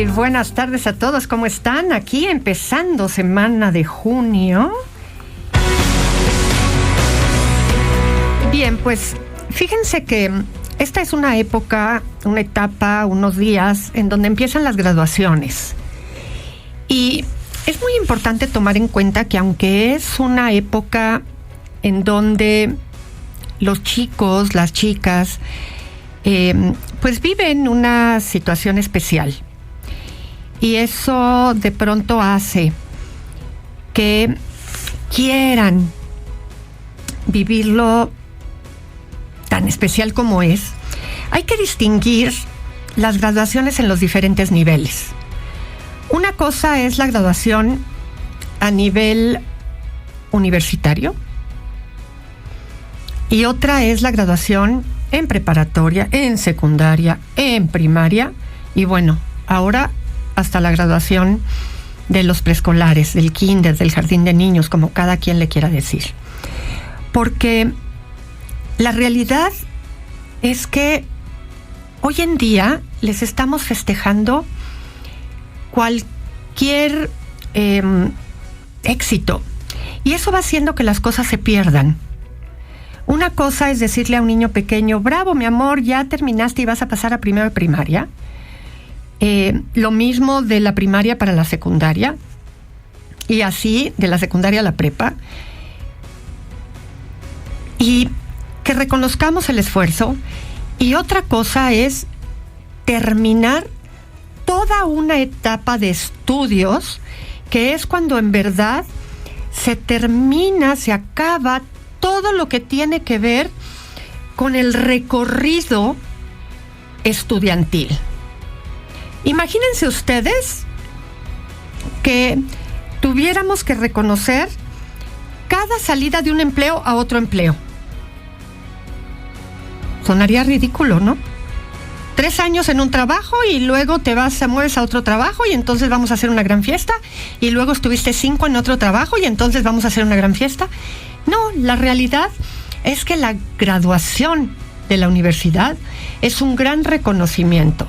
Muy buenas tardes a todos, ¿cómo están? Aquí empezando semana de junio. Bien, pues fíjense que esta es una época, una etapa, unos días en donde empiezan las graduaciones. Y es muy importante tomar en cuenta que aunque es una época en donde los chicos, las chicas, pues viven una situación especial. Y eso de pronto hace que quieran vivirlo tan especial como es. Hay que distinguir las graduaciones en los diferentes niveles. Una cosa es la graduación a nivel universitario y otra es la graduación en preparatoria, en secundaria, en primaria y bueno, ahora hasta la graduación de los preescolares, del kinder, del jardín de niños, como cada quien le quiera decir. Porque la realidad es que hoy en día les estamos festejando cualquier éxito. Y eso va haciendo que las cosas se pierdan. Una cosa es decirle a un niño pequeño, bravo, mi amor, ya terminaste y vas a pasar a primero de primaria. Lo mismo de la primaria para la secundaria. Y así de la secundaria a la prepa. Y que reconozcamos el esfuerzo. Y otra cosa es terminar toda una etapa de estudios, que es cuando en verdad se termina, se acaba todo lo que tiene que ver con el recorrido estudiantil. Imagínense ustedes que tuviéramos que reconocer cada salida de un empleo a otro empleo. Sonaría ridículo, ¿no? 3 años en un trabajo y luego te mueves a otro trabajo y entonces vamos a hacer una gran fiesta y luego estuviste 5 en otro trabajo y entonces vamos a hacer una gran fiesta. No, la realidad es que la graduación de la universidad es un gran reconocimiento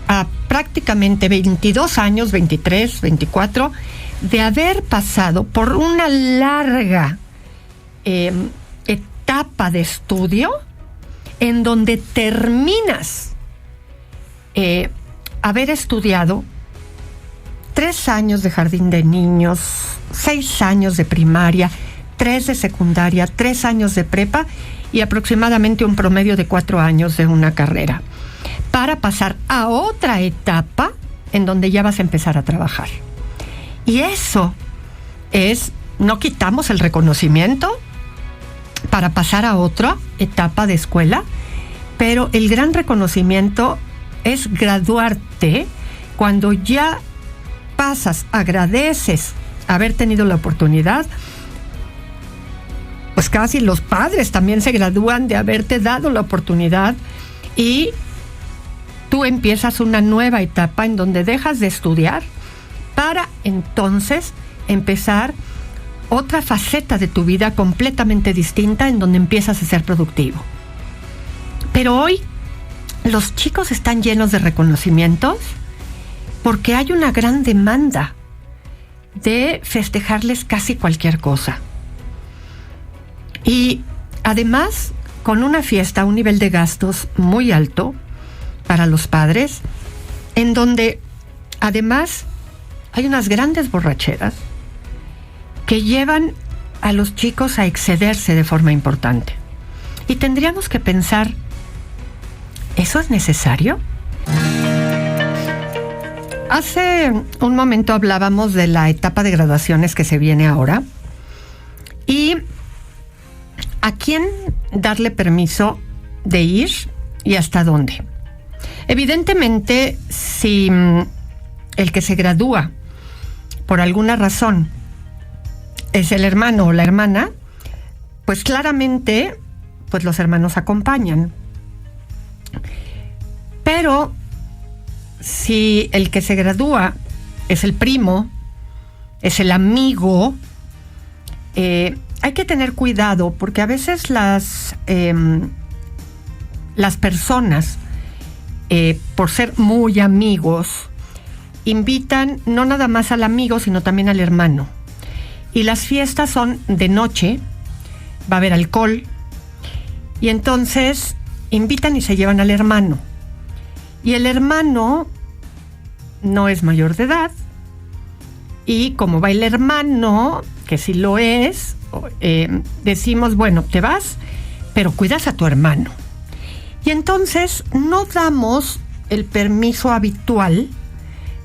a prácticamente 22 años, 23, 24, de haber pasado por una larga etapa de estudio en donde terminas haber estudiado 3 años de jardín de niños, 6 años de primaria, 3 de secundaria, 3 años de prepa y aproximadamente un promedio de 4 años de una carrera, para pasar a otra etapa en donde ya vas a empezar a trabajar. Y eso es, no quitamos el reconocimiento para pasar a otra etapa de escuela, pero el gran reconocimiento es graduarte cuando ya pasas, agradeces haber tenido la oportunidad. Pues casi los padres también se gradúan de haberte dado la oportunidad y tú empiezas una nueva etapa en donde dejas de estudiar para entonces empezar otra faceta de tu vida completamente distinta en donde empiezas a ser productivo. Pero hoy los chicos están llenos de reconocimientos porque hay una gran demanda de festejarles casi cualquier cosa. Y además, con una fiesta a un nivel de gastos muy alto para los padres, en donde además hay unas grandes borracheras que llevan a los chicos a excederse de forma importante. Y tendríamos que pensar, ¿eso es necesario? Hace un momento hablábamos de la etapa de graduaciones que se viene ahora y a quién darle permiso de ir y hasta dónde. Evidentemente, si el que se gradúa por alguna razón es el hermano o la hermana, pues claramente pues los hermanos acompañan. Pero si el que se gradúa es el primo, es el amigo, hay que tener cuidado porque a veces las personas por ser muy amigos, invitan no nada más al amigo, sino también al hermano. Y las fiestas son de noche, va a haber alcohol, y entonces invitan y se llevan al hermano. Y el hermano no es mayor de edad, y como va el hermano, que sí lo es, decimos, bueno, te vas, pero cuidas a tu hermano. Y entonces no damos el permiso habitual,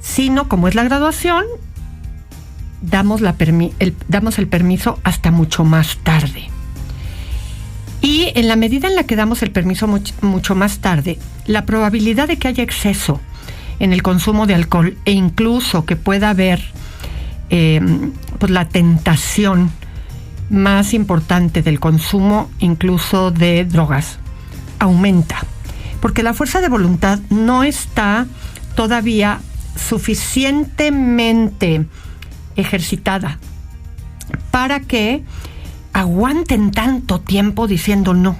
sino como es la graduación, damos el permiso hasta mucho más tarde. Y en la medida en la que damos el permiso mucho más tarde, la probabilidad de que haya exceso en el consumo de alcohol e incluso que pueda haber pues la tentación más importante del consumo incluso de drogas aumenta, porque la fuerza de voluntad no está todavía suficientemente ejercitada para que aguanten tanto tiempo diciendo no.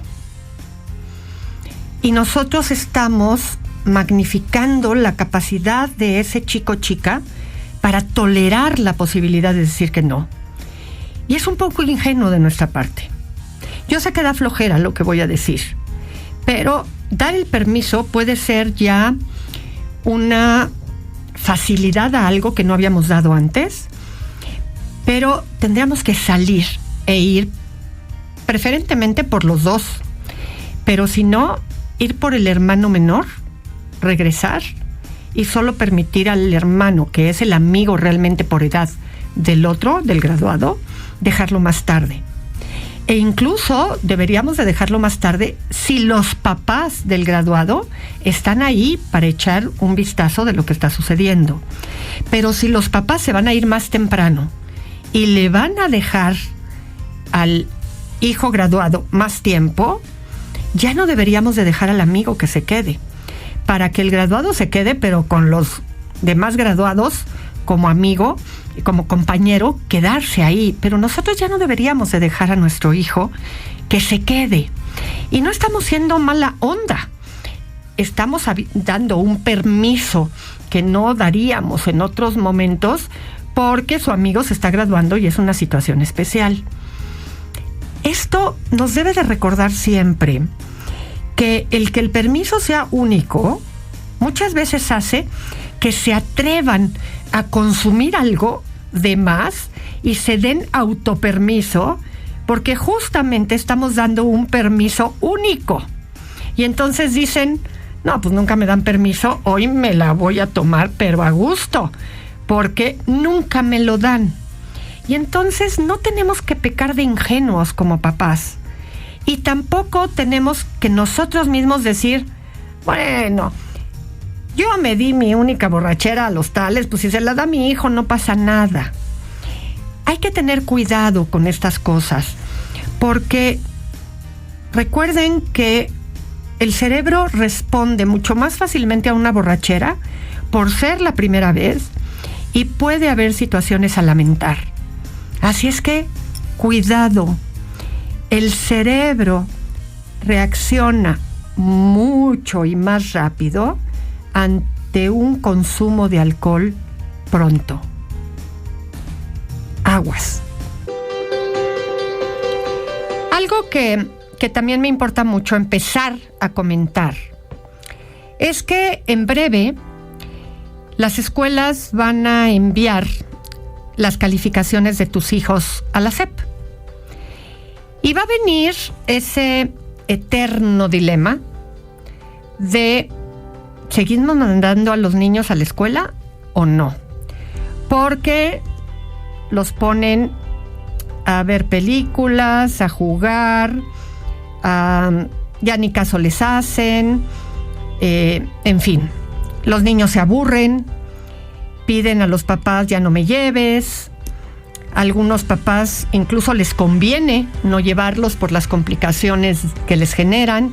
Y nosotros estamos magnificando la capacidad de ese chico o chica para tolerar la posibilidad de decir que no. Y es un poco ingenuo de nuestra parte. Yo sé que da flojera lo que voy a decir, pero dar el permiso puede ser ya una facilidad a algo que no habíamos dado antes, pero tendríamos que salir e ir preferentemente por los dos, pero si no, ir por el hermano menor, regresar y solo permitir al hermano, que es el amigo realmente por edad del otro, del graduado, dejarlo más tarde. E incluso deberíamos de dejarlo más tarde si los papás del graduado están ahí para echar un vistazo de lo que está sucediendo. Pero si los papás se van a ir más temprano y le van a dejar al hijo graduado más tiempo, ya no deberíamos de dejar al amigo que se quede, para que el graduado se quede, pero con los demás graduados como amigo y como compañero, quedarse ahí. Pero nosotros ya no deberíamos de dejar a nuestro hijo que se quede. Y no estamos siendo mala onda, estamos dando un permiso que no daríamos en otros momentos porque su amigo se está graduando y es una situación especial. Esto nos debe de recordar siempre que el permiso sea único muchas veces hace que se atrevan a consumir algo de más y se den autopermiso, porque justamente estamos dando un permiso único. Y entonces dicen, no, pues nunca me dan permiso, hoy me la voy a tomar, pero a gusto, porque nunca me lo dan. Y entonces no tenemos que pecar de ingenuos como papás. Y tampoco tenemos que nosotros mismos decir, bueno, yo me di mi única borrachera a los tales, pues si se la da a mi hijo no pasa nada. Hay que tener cuidado con estas cosas, porque recuerden que el cerebro responde mucho más fácilmente a una borrachera por ser la primera vez y puede haber situaciones a lamentar. Así es que, cuidado. El cerebro reacciona mucho y más rápido ante un consumo de alcohol pronto. Aguas. Algo que también me importa mucho empezar a comentar es que en breve las escuelas van a enviar las calificaciones de tus hijos a la SEP. Y va a venir ese eterno dilema de ¿seguimos mandando a los niños a la escuela o no? Porque los ponen a ver películas, a jugar, ya ni caso les hacen, en fin, los niños se aburren, piden a los papás ya no me lleves. Algunos papás incluso les conviene no llevarlos por las complicaciones que les generan.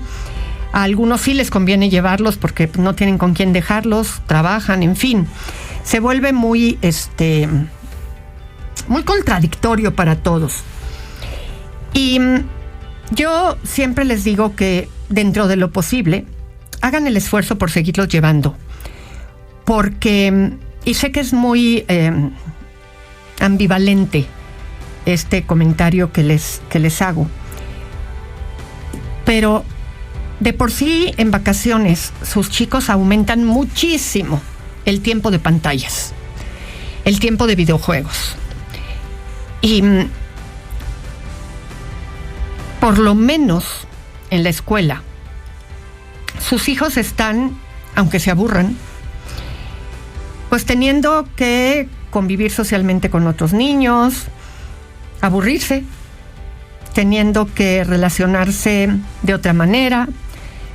A algunos sí les conviene llevarlos porque no tienen con quién dejarlos, trabajan, en fin. Se vuelve muy contradictorio para todos. Y yo siempre les digo que dentro de lo posible hagan el esfuerzo por seguirlos llevando. Porque, y sé que es muy ambivalente este comentario que les hago, pero de por sí en vacaciones sus chicos aumentan muchísimo el tiempo de pantallas, el tiempo de videojuegos. Y por lo menos en la escuela, sus hijos están, aunque se aburran, pues teniendo que convivir socialmente con otros niños, aburrirse, teniendo que relacionarse de otra manera,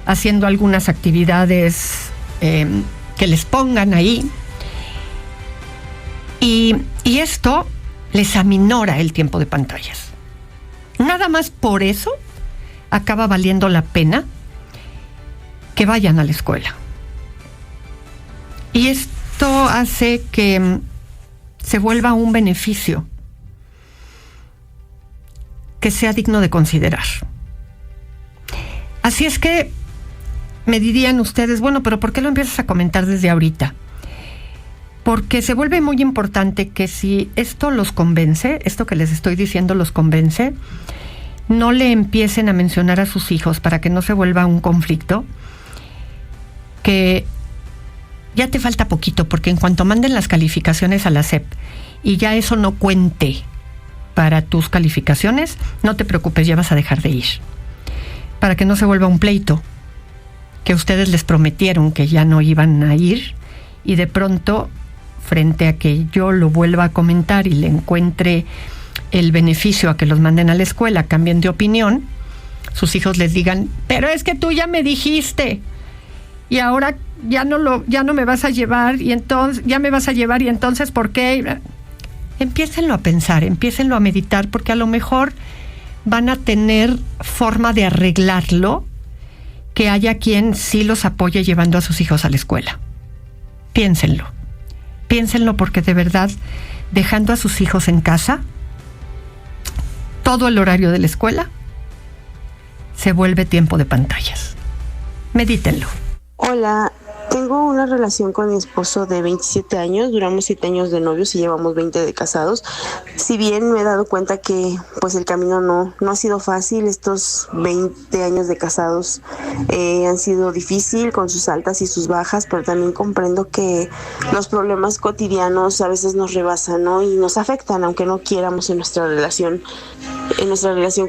haciendo algunas actividades que les pongan ahí. Y esto les aminora el tiempo de pantallas. Nada más por eso acaba valiendo la pena que vayan a la escuela. Y esto hace que se vuelva un beneficio que sea digno de considerar. Así es que me dirían ustedes, bueno, pero ¿por qué lo empiezas a comentar desde ahorita? Porque se vuelve muy importante que si esto los convence, esto que les estoy diciendo los convence, no le empiecen a mencionar a sus hijos para que no se vuelva un conflicto, que ya te falta poquito, porque en cuanto manden las calificaciones a la SEP y ya eso no cuente para tus calificaciones, no te preocupes, ya vas a dejar de ir. Para que no se vuelva un pleito, que ustedes les prometieron que ya no iban a ir y de pronto, frente a que yo lo vuelva a comentar y le encuentre el beneficio a que los manden a la escuela, cambien de opinión, sus hijos les digan, pero es que tú ya me dijiste y ahora ya no me vas a llevar y entonces ya me vas a llevar y entonces ¿por qué? Empiécenlo a pensar, empiécenlo a meditar, porque a lo mejor van a tener forma de arreglarlo, que haya quien sí los apoye llevando a sus hijos a la escuela. Piénsenlo porque de verdad, dejando a sus hijos en casa, todo el horario de la escuela se vuelve tiempo de pantallas. Medítenlo. Hola, tengo una relación con mi esposo de 27 años, duramos 7 años de novios y llevamos 20 de casados. Si bien me he dado cuenta que pues el camino no ha sido fácil, estos 20 años de casados han sido difícil con sus altas y sus bajas, pero también comprendo que los problemas cotidianos a veces nos rebasan, ¿no? Y nos afectan, aunque no quieramos en nuestra relación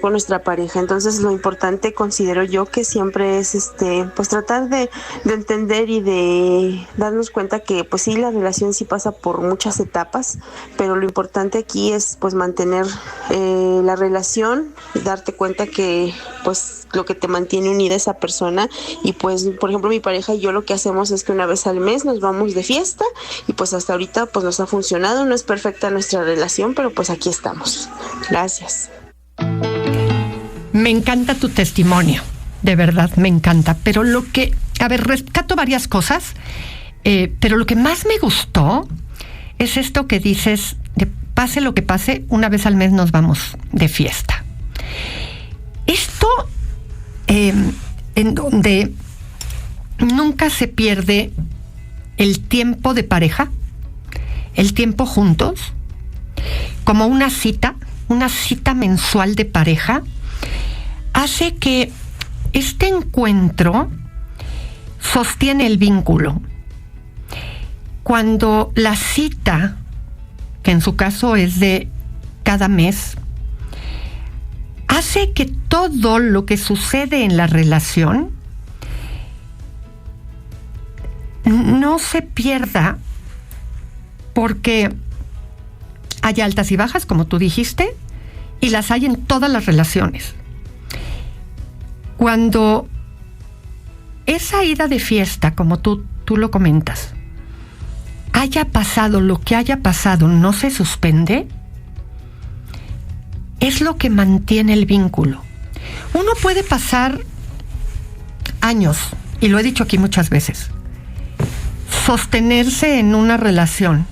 con nuestra pareja. Entonces lo importante, considero yo, que siempre es pues tratar de entender y de darnos cuenta que pues sí, la relación sí pasa por muchas etapas, pero lo importante aquí es pues mantener la relación, darte cuenta que pues lo que te mantiene unida a esa persona. Y pues por ejemplo mi pareja y yo lo que hacemos es que una vez al mes nos vamos de fiesta y pues hasta ahorita pues nos ha funcionado. No es perfecta nuestra relación, pero pues aquí estamos. Gracias. Me encanta tu testimonio, de verdad me encanta, pero rescato varias cosas, pero lo que más me gustó es esto que dices, de pase lo que pase, una vez al mes nos vamos de fiesta. Esto en donde nunca se pierde el tiempo de pareja, el tiempo juntos, como una cita mensual de pareja, hace que este encuentro sostiene el vínculo. Cuando la cita, que en su caso es de cada mes, hace que todo lo que sucede en la relación no se pierda, porque hay altas y bajas, como tú dijiste, y las hay en todas las relaciones. Cuando esa ida de fiesta, como tú lo comentas, haya pasado lo que haya pasado, no se suspende, es lo que mantiene el vínculo. Uno puede pasar años, y lo he dicho aquí muchas veces, sostenerse en una relación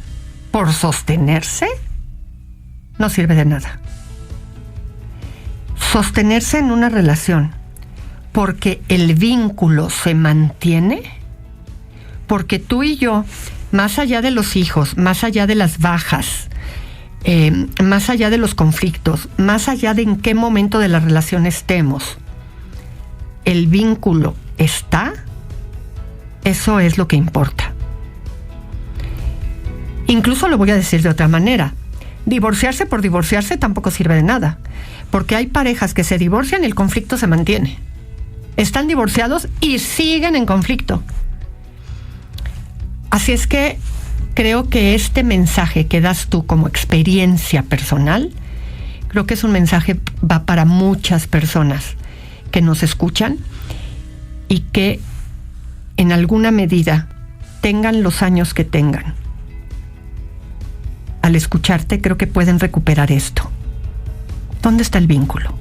por sostenerse no sirve de nada. Sostenerse en una relación porque el vínculo se mantiene, porque tú y yo, más allá de los hijos, más allá de las bajas, más allá de los conflictos, más allá de en qué momento de la relación estemos, el vínculo está, eso es lo que importa. Incluso lo voy a decir de otra manera. Divorciarse por divorciarse tampoco sirve de nada, porque hay parejas que se divorcian y el conflicto se mantiene. Están divorciados y siguen en conflicto. Así es que creo que este mensaje que das tú como experiencia personal, creo que es un mensaje va para muchas personas que nos escuchan y que en alguna medida tengan los años que tengan. Al escucharte creo que pueden recuperar esto. ¿Dónde está el vínculo?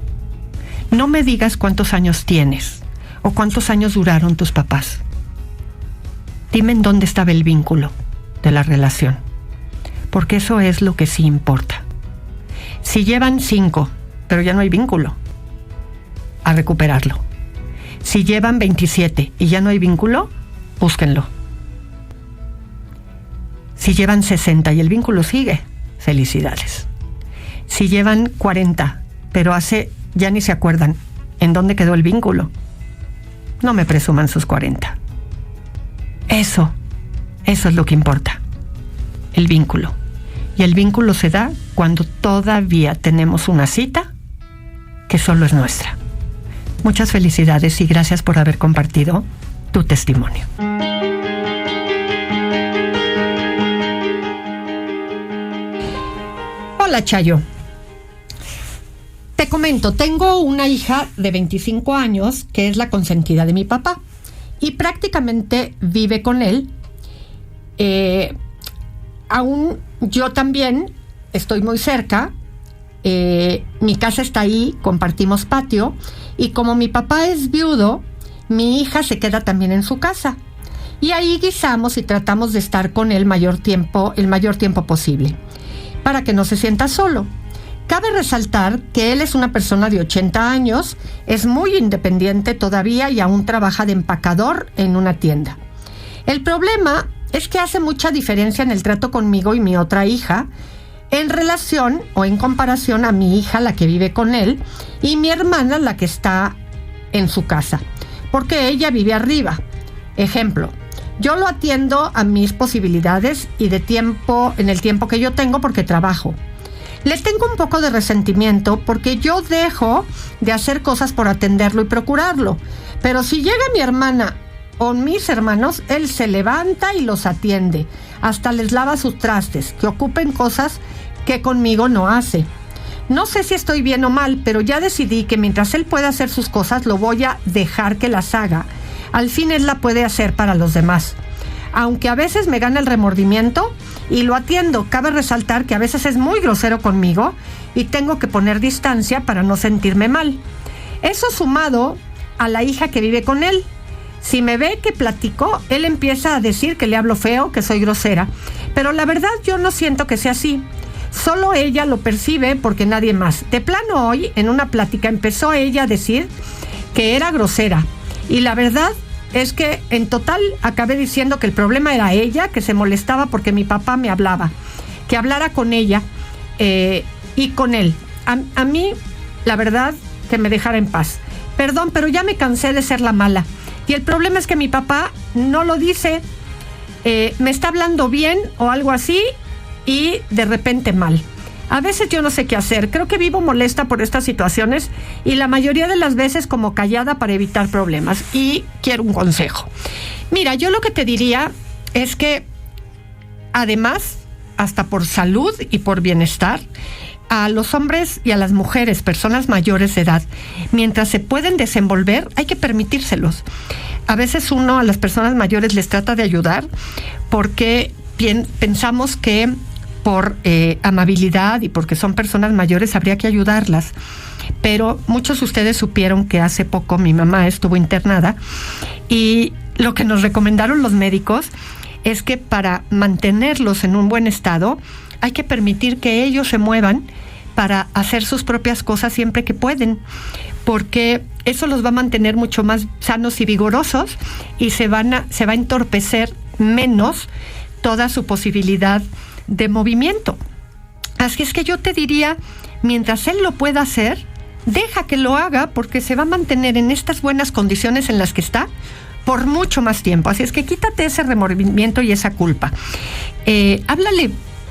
No me digas cuántos años tienes o cuántos años duraron tus papás. Dime en dónde estaba el vínculo de la relación, porque eso es lo que sí importa. Si llevan 5, pero ya no hay vínculo, a recuperarlo. Si llevan 27 y ya no hay vínculo, búsquenlo. Si llevan 60 y el vínculo sigue, felicidades. Si llevan 40, pero ya ni se acuerdan en dónde quedó el vínculo, no me presuman sus 40. Eso es lo que importa, el vínculo. Y el vínculo se da cuando todavía tenemos una cita que solo es nuestra. Muchas felicidades y gracias por haber compartido tu testimonio. Hola, Chayo. Te comento, tengo una hija de 25 años que es la consentida de mi papá y prácticamente vive con él. Aún yo también estoy muy cerca. Mi casa está ahí, compartimos patio y como mi papá es viudo, mi hija se queda también en su casa y ahí guisamos y tratamos de estar con él el mayor tiempo posible para que no se sienta solo. Cabe resaltar que él es una persona de 80 años, es muy independiente todavía y aún trabaja de empacador en una tienda. El problema es que hace mucha diferencia en el trato conmigo y mi otra hija en relación o en comparación a mi hija, la que vive con él, y mi hermana, la que está en su casa, porque ella vive arriba. Ejemplo, yo lo atiendo a mis posibilidades y en el tiempo que yo tengo porque trabajo. Le tengo un poco de resentimiento porque yo dejo de hacer cosas por atenderlo y procurarlo. Pero si llega mi hermana o mis hermanos, él se levanta y los atiende. Hasta les lava sus trastes, que ocupen cosas que conmigo no hace. No sé si estoy bien o mal, pero ya decidí que mientras él pueda hacer sus cosas, lo voy a dejar que las haga. Al fin él la puede hacer para los demás. Aunque a veces me gana el remordimiento y lo atiendo, cabe resaltar que a veces es muy grosero conmigo y tengo que poner distancia para no sentirme mal. Eso sumado a la hija que vive con él. Si me ve que platico, él empieza a decir que le hablo feo, que soy grosera. Pero la verdad yo no siento que sea así. Solo ella lo percibe porque nadie más. De plano hoy, en una plática, empezó ella a decir que era grosera. Y la verdad es que en total acabé diciendo que el problema era ella, que se molestaba porque mi papá me hablaba, que hablara con ella y con él. A mí, la verdad, que me dejara en paz. Perdón, pero ya me cansé de ser la mala. Y el problema es que mi papá no lo dice, me está hablando bien o algo así y de repente mal. A veces yo no sé qué hacer, creo que vivo molesta por estas situaciones y la mayoría de las veces como callada para evitar problemas y quiero un consejo. Mira, yo lo que te diría es que además, hasta por salud y por bienestar, a los hombres y a las mujeres, personas mayores de edad, mientras se pueden desenvolver, hay que permitírselos. A veces uno a las personas mayores les trata de ayudar porque pensamos que por amabilidad y porque son personas mayores habría que ayudarlas. Pero muchos de ustedes supieron que hace poco mi mamá estuvo internada y lo que nos recomendaron los médicos es que para mantenerlos en un buen estado hay que permitir que ellos se muevan para hacer sus propias cosas siempre que pueden, porque eso los va a mantener mucho más sanos y vigorosos y se va a entorpecer menos toda su posibilidad de movimiento. Así es que yo te diría, mientras él lo pueda hacer, deja que lo haga, porque se va a mantener en estas buenas condiciones en las que está por mucho más tiempo. Así es que quítate ese remordimiento y esa culpa. Háblale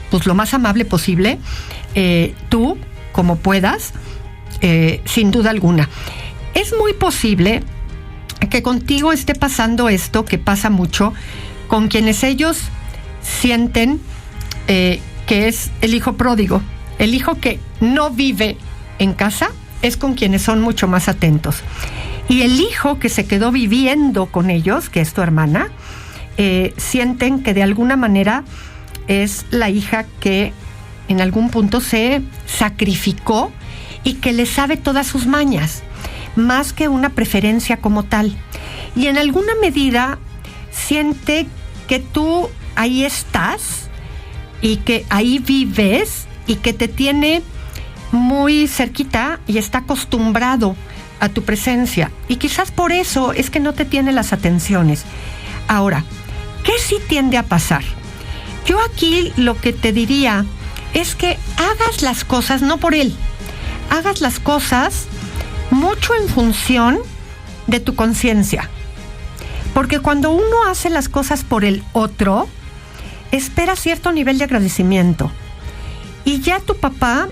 pues lo más amable posible, tú como puedas, sin duda alguna. Es muy posible que contigo esté pasando esto que pasa mucho con quienes ellos sienten que es el hijo pródigo. El hijo que no vive en casa es con quienes son mucho más atentos. Y el hijo que se quedó viviendo con ellos, que es tu hermana, sienten que de alguna manera es la hija que en algún punto se sacrificó y que le sabe todas sus mañas, más que una preferencia como tal. Y en alguna medida siente que tú ahí estás y que ahí vives y que te tiene muy cerquita y está acostumbrado a tu presencia. Y quizás por eso es que no te tiene las atenciones. Ahora, ¿qué sí tiende a pasar? Yo aquí lo que te diría es que hagas las cosas no por él, hagas las cosas mucho en función de tu conciencia. Porque cuando uno hace las cosas por el otro, espera cierto nivel de agradecimiento. Y ya tu papá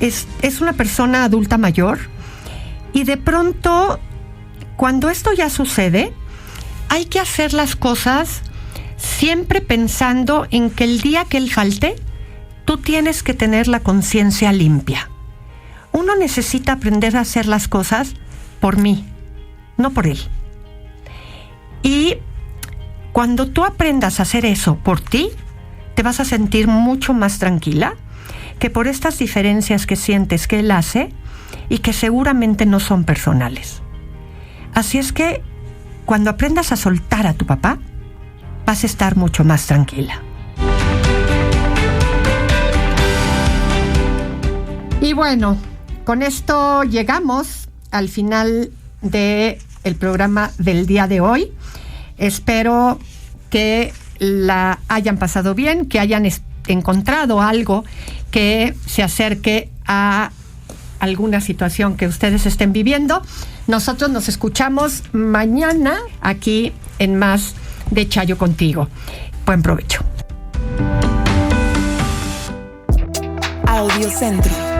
es una persona adulta mayor, y de pronto, cuando esto ya sucede, hay que hacer las cosas siempre pensando en que el día que él falte, tú tienes que tener la conciencia limpia. Uno necesita aprender a hacer las cosas por mí, no por él. Y cuando tú aprendas a hacer eso por ti, te vas a sentir mucho más tranquila que por estas diferencias que sientes que él hace y que seguramente no son personales. Así es que cuando aprendas a soltar a tu papá, vas a estar mucho más tranquila. Y bueno, con esto llegamos al final del programa del día de hoy. Espero que la hayan pasado bien, que hayan encontrado algo que se acerque a alguna situación que ustedes estén viviendo. Nosotros nos escuchamos mañana aquí en Más de Chayo Contigo. Buen provecho. Audiocentro.